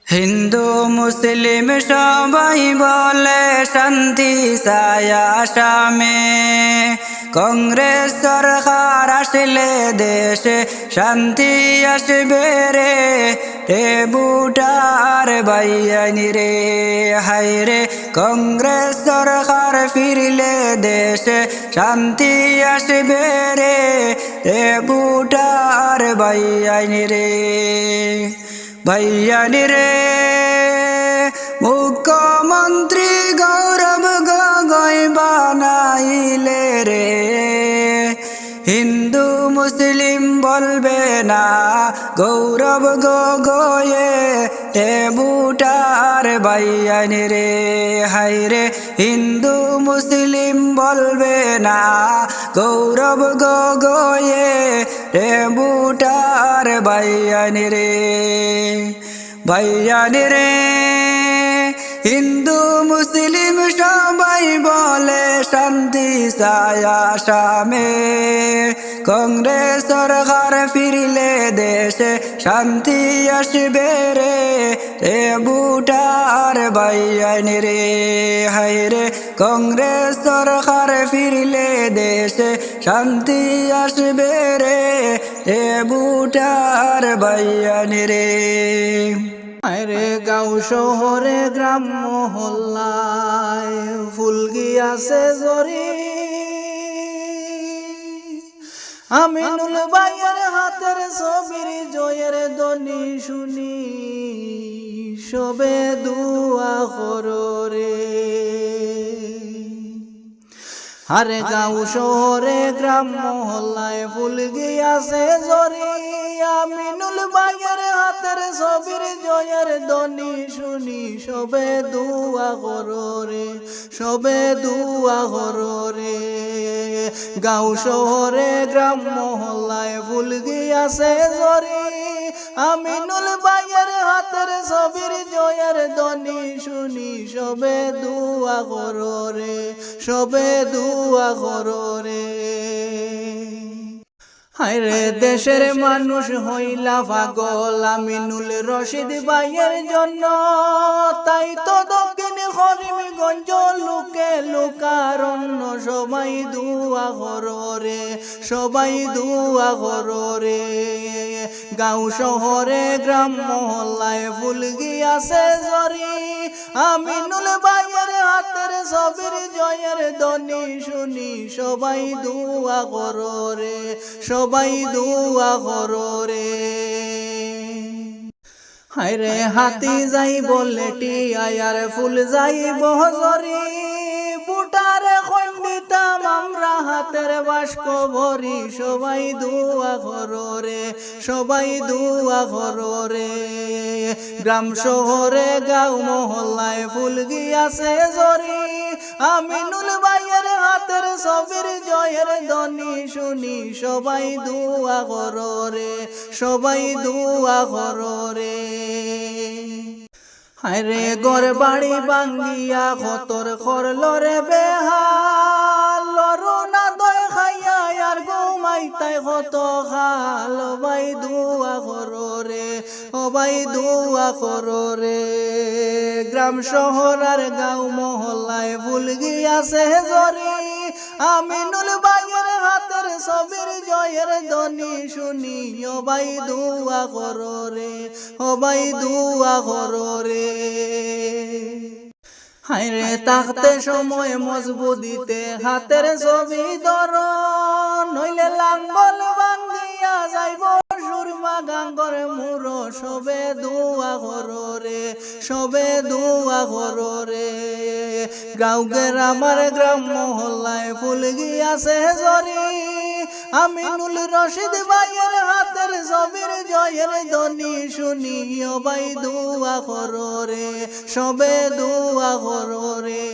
হিন্দু মুসলিম সবাই বলে শান্তি চায় আসামে, কংগ্রেস সরকার আসলে দেশে শান্তি আসবে রে। রে বুটার বাইয়ানি রে, হায় রে কংগ্রেস সরকার ফিরলে দেশে শান্তি আসবে রে। রে বুটার বাইয়ানি রে, ভাইয়ানি রে। মুখ্যমন্ত্রী গৌরব গগৈ বানাইলে রে, হিন্দু মুসলিম বলবে না গৌরব গগৈয়ে। হে বুটার ভাইয়ানি রে, হায় রে হিন্দু মুসলিম বলবে না গৌরব গগৈয়ে। হে বুটার ভাইয়ানি রে, ভাইয়ানি রে। হিন্দু মুসলিম সবাই বলে শান্তি চায় আসামে, কংগ্রেস সরকার ফিরলে দেশে শান্তি আসবে রে। রে বুটার ভাইয়ানি রে, হায় রে কংগ্রেস সরকার ফিরলে দেশে শান্তি আসবে রে। রে বুটার ভাইয়ানি রে। আরে গাঁও শহরে গ্রাম মহল্লায় ফুল গিয়াছে জরি, আমিনুল ভাইয়ের হাতের ছবির জয়ের ধ্বনি শুনি সবে দুয়া কররে। আরে গাঁও শহরে গ্রাম মহল্লায় ফুল গিয়াছে জরি, আমিনুল ভাইয়ের হাতের ছবির জয়ের ধ্বনি শুনি সবে দুয়া কররে, সবে দুয়া কররে। গাঁও শহরে গ্রাম মহল্লায় ফুল গিয়াছে জরি, আমিনুল ভাইয়ের হাতের ছবির জয়ের ধ্বনি শুনি সবে দুয়া কররে, সবে দুয়া কররে। হায়রে দেশের মানুষ হইলা পাগল আমিনুল রশিদ ভাইয়ের জন্য, তাই তো দক্ষিণ করিমগঞ্জ লোকে লোকারণ্য সবাই দুয়া কররে, সবাই দুয়া কররে। গাঁও শহরে গ্রাম মহল্লায় ফুল গিয়াছে জরি, আমিনুল ভাইয়ের হাতের ছবির জয়ের ধ্বনি শুনি সবাই দুয়া কররে, সবাই দুয়া কররে। হায়রে হাতি যাইব লেটি আয়ার ফুল যাইব জরি, বুটারে খন্ডিতাম আমরা হাতের বাস্ক ভরি সবাই দুয়া কররে, সবাই দুয়া কররে। গ্রাম শহরে গাঁও মহল্লায় ফুল গিয়াছে জরি, আমিনুল ভাইয়ের হাতের ছবির জয়ের ধ্বনি শুনি সবাই দুয়া কররে, সবাই দুয়া কররে। হায়রে ঘর বাড়ি ভাঙ্গিয়া খতর করলরে বেহাল, লরুনা দয় খাইয়া আর ঘুমাইতাই কত খাল। ভাই দুয়া কররে, ও ভাই দুয়া কররে। গ্রাম শহর আর গাঁও মহল্লায় ফুল গিয়াছে জরি, আমিনুল ভাইয়ের হাতের ছবির জয়ের ধ্বনি শুনি ও ভাই দুয়া কররে, ও ভাই দুয়া কররে। হায়রে তাকতে সময় মজবুদিতে হাতের ছবি ধর, নইলে লাঙ্গল ভাঙ্গিয়া যাইব সুরমা গাঙ্গর মুরো সবে দুয়া কররে, সবে দুয়া কররে। গাঁও গ্রামার গ্রাম মহল্লায় ফুল গিয়াছে জরি, আমিনুল রশিদ ভাইয়ের হাতের ছবির জয়ের ধ্বনি শুনি ও ভাই দুয়া কররে, সবে দুয়া কররে।